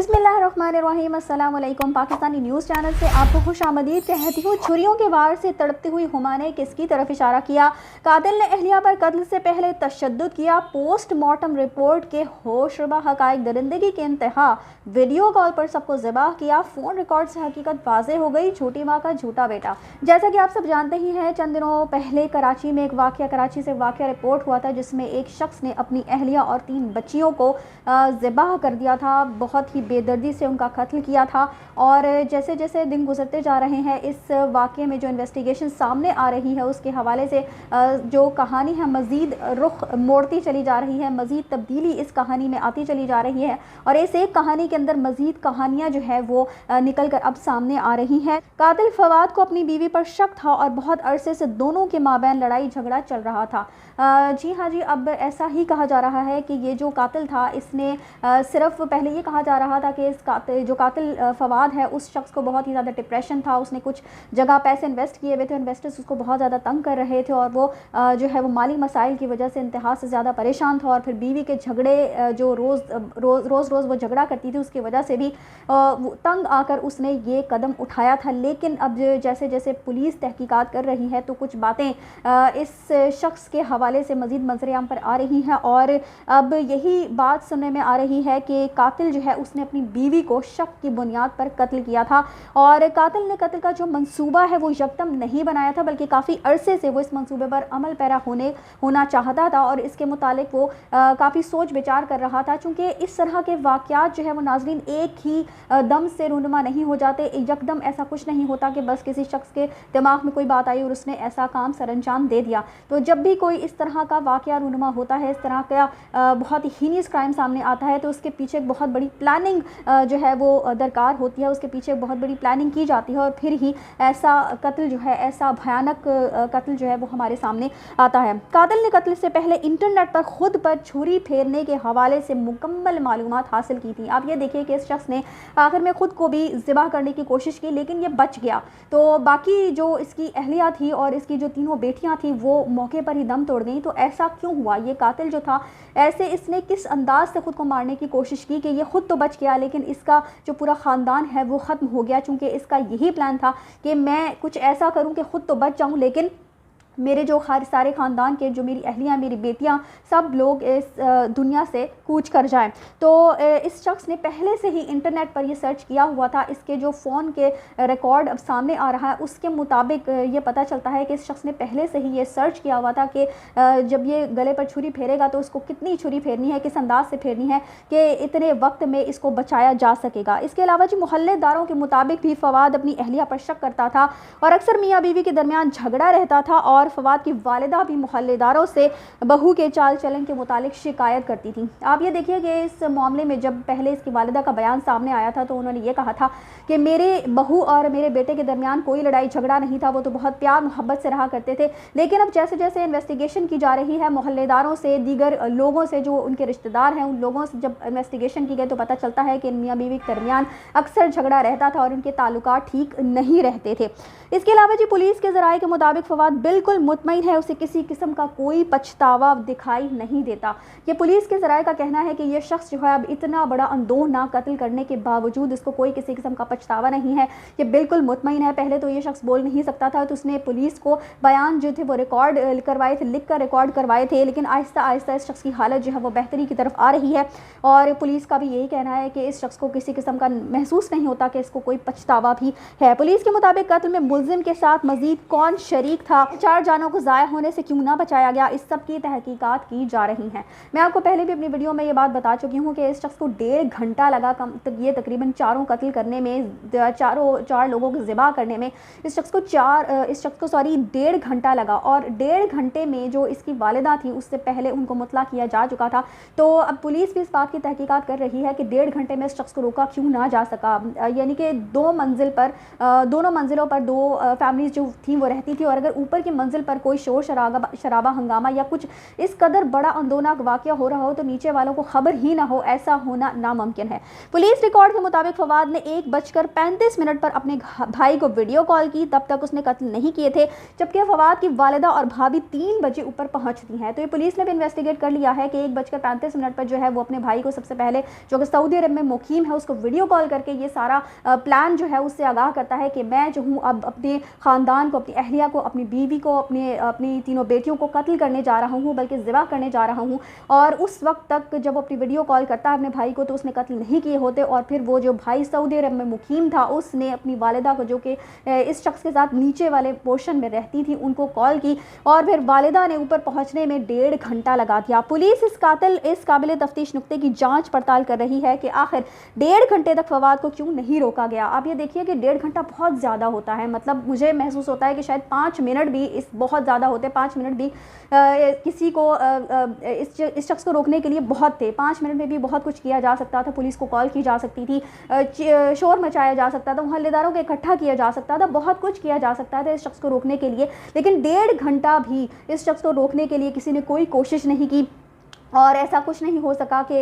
बिस्मिल्लाहिर्रहमानिर्रहीम। अस्सलाम वालेकुम। पाकिस्तानी न्यूज़ चैनल से आपको खुश आमदीद कहती हूँ। छुरियों के वार से तड़पती हुई हुमा ने किसकी तरफ इशारा किया? कातिल ने अहलिया पर कत्ल से पहले तशद्दुद किया। पोस्टमार्टम रिपोर्ट के होशरुबा हक़ाइक़ दरिंदगी के इंतहा। वीडियो कॉल पर सबको ज़िबाह किया। फ़ोन रिकॉर्ड से हकीकत वाज़ेह हो गई। झूठी माँ का झूठा बेटा। जैसा कि आप सब जानते ही हैं, चंद दिनों पहले कराची में एक वाक़या, कराची से वाक़या रिपोर्ट हुआ था जिसमें एक शख्स ने अपनी अहलिया और 3 बच्चियों को ज़िबाह कर दिया था। बहुत ही बेदर्दी से उनका कत्ल किया था। और जैसे जैसे दिन गुजरते जा रहे हैं, इस वाक़े में जो इन्वेस्टिगेशन सामने आ रही है उसके हवाले से जो कहानी है मज़ीद रुख मोड़ती चली जा रही है, मज़ीद तब्दीली इस कहानी में आती चली जा रही है। और इस एक कहानी के अंदर मज़ीद कहानियाँ जो है वो निकल कर अब सामने आ रही हैं। कातिल फवाद को अपनी बीवी पर शक था और बहुत अरसे से दोनों के माबैन लड़ाई झगड़ा चल रहा था। जी हाँ जी, अब ऐसा ही कहा जा रहा है कि ये जो कातिल था इसने सिर्फ पहले ये कहा जा रहा था कि इस जो कातिल फवाद है उस शख्स को बहुत ही ज़्यादा डिप्रेशन था। उसने कुछ जगह पैसे इन्वेस्ट किए हुए थे, इन्वेस्टर्स उसको बहुत ज़्यादा तंग कर रहे थे और वो जो है वो माली मसाइल की वजह से इंतहा से ज़्यादा परेशान था। और फिर बीवी के झगड़े जो रोज़ वो झगड़ा करती थी उसकी वजह से भी तंग आकर उसने ये कदम उठाया था। लेकिन अब जैसे जैसे पुलिस तहकीकात कर रही है तो कुछ बातें इस शख्स के हवाले से मज़ीद मंजर-ए-आम पर आ रही हैं। और अब यही बात सुनने में आ रही है कि कातिल जो है उसने अपनी बीवी को शक की बुनियाद पर कत्ल किया था। और कातिल ने कत्ल का जो मंसूबा है वो यकदम नहीं बनाया था, बल्कि काफ़ी अरसे से वो इस मंसूबे पर अमल पैरा होना चाहता था और इसके मुतालिक वो काफ़ी सोच विचार कर रहा था। चूँकि इस तरह के वाक़यात जो है वो नाज़रीन एक ही दम से रूनुमा नहीं हो जाते, यकदम ऐसा कुछ नहीं होता कि बस किसी शख्स के दिमाग में कोई बात आई और उसने ऐसा काम सरअंजाम दे दिया। तो जब भी कोई इस तरह का वाक़या रूनुमा होता है, इस तरह का बहुत ही हीनियस क्राइम सामने आता है, तो उसके पीछे एक बहुत बड़ी प्लानिंग जो है वो दरकार होती है। उसके पीछे बहुत बड़ी प्लानिंग की जाती है और फिर ही ऐसा कत्ल जो है, ऐसा भयानक कत्ल जो है वो हमारे सामने आता है। कातिल ने कत्ल से पहले इंटरनेट पर खुद पर छुरी फेरने के हवाले से मुकम्मल मालूमात हासिल की थी। आप ये देखिए कि इस शख्स ने आखिर में खुद को भी ज़िबा करने की कोशिश की, लेकिन ये बच गया। तो बाकी जो इसकी अहलिया थी और इसकी जो 3 बेटियां थी वो मौके पर ही दम तोड़ गई। तो ऐसा क्यों हुआ? ये कातिल जो था, ऐसे इसने किस अंदाज से खुद को मारने की कोशिश की कि ये खुद तो बच गया लेकिन इसका जो पूरा ख़ानदान है वो ख़त्म हो गया। चूँकि इसका यही प्लान था कि मैं कुछ ऐसा करूँ कि खुद तो बच जाऊँ लेकिन मेरे जो सारे ख़ानदान के, जो मेरी अहलियाँ, मेरी बेटियाँ, सब लोग इस दुनिया से कूच कर जाएं। तो इस शख्स ने पहले से ही इंटरनेट पर ये सर्च किया हुआ था। इसके जो फ़ोन के रिकॉर्ड अब सामने आ रहा है उसके मुताबिक ये पता चलता है कि इस शख्स ने पहले से ही ये सर्च किया हुआ था कि जब ये गले पर छुरी फेरेगा तो उसको कितनी छुरी फेरनी है, किस अंदाज से फेरनी है कि इतने वक्त में इसको बचाया जा सकेगा। इसके अलावा जी मोहल्लेदारों के मुताबिक भी फवाद अपनी अहलिया पर शक करता था और अक्सर मियाँ बीवी के दरमियान झगड़ा रहता था। और फवाद की वालिदा भी मोहल्लेदारों से बहू के चाल चलन के मुतालिक शिकायत करती थी। आप ये देखिए कि इस मामले में जब पहले इसकी वालिदा का बयान सामने आया था तो उन्होंने ये कहा था कि मेरे बहू और मेरे बेटे के दरमियान कोई लड़ाई झगड़ा नहीं था, वो तो बहुत प्यार मोहब्बत से रहा करते थे। लेकिन अब जैसे जैसे इन्वेस्टिगेशन की जा रही है, मोहल्लेदारों से, दीगर लोगों से, जो उनके रिश्तेदार हैं, उन लोगों से जब इन्वेस्टिगेशन की गई तो पता चलता है कि मियाँ बीवी के दरमियान अक्सर झगड़ा रहता था और उनके ताल्लुकात ठीक नहीं रहते थे। इसके अलावा जी पुलिस के ज़राए के मुताबिक फवाद बिल्कुल मुतमईन है, उसे किसी किस्म का कोई पछतावा दिखाई नहीं देता। ये पुलिस के ज़राए का कहना है कि ये शख्स जो है अब इतना बड़ा अंदोहनाक कत्ल करने के बावजूद इसको कोई किसी किस्म का पछतावा नहीं है, ये बिल्कुल मुतमईन है। पहले तो ये शख्स बोल नहीं सकता था तो उसने पुलिस को बयान जो थे वो रिकॉर्ड करवाए थे, लिख कर रिकॉर्ड करवाए थे, लेकिन आहिस्ता आहिस्ता इस शख्स की हालत जो है वो बेहतरी की तरफ आ रही है। और पुलिस का भी यही कहना है कि इस शख्स को किसी किस्म का महसूस नहीं होता कि इसको कोई पछतावा भी है। पुलिस के मुताबिक कत्ल में मुलजिम के साथ मजीद कौन शरीक था, 4 जानों को ज़ाया होने से क्यों ना बचाया गया, इस सब की तहकीकात की जा रही हैं। मैं आपको पहले भी अपनी वीडियो में ये बात बता चुकी हूँ कि इस शख्स को 1.5 घंटा लगा ये तकरीबन 4 कत्ल करने में, 4 लोगों को ज़िबा करने में इस शख्स को 1.5 घंटा लगा। और 1.5 घंटे में जो इसकी वालिदा थी उससे पहले उनको मुतला किया जा चुका था। तो अब पुलिस भी इस बात की तहकीकात कर रही है कि 1.5 घंटे में इस शख्स को रोका क्यों ना जा सका। यानी कि 2 मंजिल पर, दोनों मंजिलों पर 2 फैमिलीज जो थी वो रहती थी और अगर ऊपर की मंजिल पर कोई शोर शराबा हंगामा या कुछ इस कदर बड़ा अंदोनाक वाक़या हो रहा हो तो नीचे वालों को खबर ही ना हो, ऐसा होना नामुमकिन है। पुलिस रिकॉर्ड के मुताबिक फवाद ने 1:35 पर अपने भाई को वीडियो कॉल की, तब तक उसने कत्ल नहीं किए थे, जबकि फवाद की वालिदा और भाभी 3 बजे ऊपर पहुंचती हैं। तो ये पुलिस ने भी इन्वेस्टिगेट कर लिया है कि 1:35 पर जो है वो अपने भाई को सबसे पहले, जो कि सऊदी अरब में मुकीम है, उसको वीडियो कॉल करके ये सारा प्लान जो है उससे आगाह करता है कि मैं जो हूँ अब अपने ख़ानदान को, अपनी अहलिया को, अपनी बीवी को, अपनी तीनों बेटियों को कत्ल करने जा रहा हूँ, बल्कि ज़िबा करने जा रहा हूँ। और उस वक्त तक जब वो अपनी वीडियो कॉल करता है अपने भाई को तो उसने कत्ल नहीं किए होते। और फिर वो जो भाई सऊदी अरब में मुकीम था उसने अपनी वालिदा को, जो कि इस शख्स के साथ नीचे वाले पोर्शन में रहती थी, उनको कॉल की और फिर वालिदा ने ऊपर पहुंचने में 1.5 घंटा लगा दिया। पुलिस इस काबिल तफ्तीश नुक्ते की जांच पड़ताल कर रही है कि आखिर 1.5 घंटे तक फवाद को क्यों नहीं रोका गया। आप ये देखिए कि 1.5 घंटा बहुत ज़्यादा होता है, मतलब मुझे महसूस होता है कि शायद 5 मिनट भी इस बहुत ज़्यादा होते। 5 मिनट भी किसी को इस शख्स को रोकने के लिए बहुत थे। 5 मिनट में भी बहुत कुछ किया जा सकता था। पुलिस को कॉल की जा सकती थी, शोर मचाया जा सकता था, मोहल्लेदारों को इकट्ठा किया जा सकता था, बहुत कुछ किया जा सकता था इस शख्स को रोकने के लिए, लेकिन 1.5 घंटा भी इस शख्स को रोकने के लिए किसी ने कोई कोशिश नहीं की। और ऐसा कुछ नहीं हो सका कि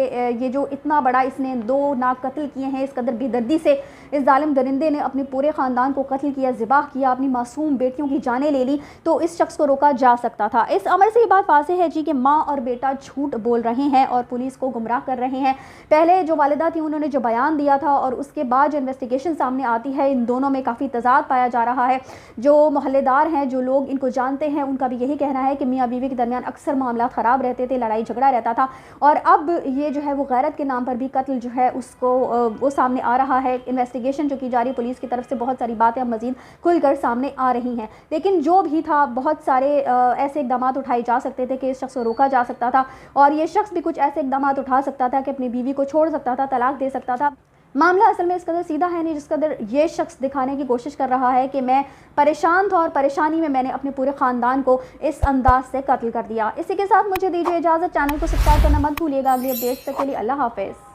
ये जो इतना बड़ा इसने 2 नाक कत्ल किए हैं, इस कदर बेदर्दी से इस जालिम दरिंदे ने अपने पूरे ख़ानदान को कत्ल किया, ज़िबाह किया, अपनी मासूम बेटियों की जानें ले ली, तो इस शख्स को रोका जा सकता था। इस अमर से ये बात वाज़ेह है जी कि माँ और बेटा झूठ बोल रहे हैं और पुलिस को गुमराह कर रहे हैं। पहले जो वालिदा थी उन्होंने जो बयान दिया था और उसके बाद जो इन्वेस्टिगेशन सामने आती है, इन दोनों में काफ़ी तज़ाद पाया जा रहा है। जो मोहल्लेदार हैं, जो लोग इनको जानते हैं, उनका भी यही कहना है कि मियाँ बीवी के दरमियान अक्सर मामला ख़राब रहते थे, लड़ाई झगड़ा रहता था और अब ये जो है वो गैरत के नाम पर भी कत्ल जो है उसको वो सामने आ रहा है। इन्वेस्टिगेशन जो की जा रही है पुलिस की तरफ से, बहुत सारी बातें अब मज़ीद खुलकर सामने आ रही हैं। लेकिन जो भी था, बहुत सारे ऐसे इक़दाम उठाए जा सकते थे कि इस शख्स को रोका जा सकता था और ये शख्स भी कुछ ऐसे इक़दाम उठा सकता था कि अपनी बीवी को छोड़ सकता था, तलाक दे सकता था। मामला असल में इस कदर सीधा है नहीं जिस कदर ये शख्स दिखाने की कोशिश कर रहा है कि मैं परेशान था और परेशानी में मैंने अपने पूरे ख़ानदान को इस अंदाज से कत्ल कर दिया। इसी के साथ मुझे दीजिए इजाज़त। चैनल को सब्सक्राइब करना मत भूलिएगा। अगली अपडेट्स तक के लिए अल्लाह हाफ़िज़।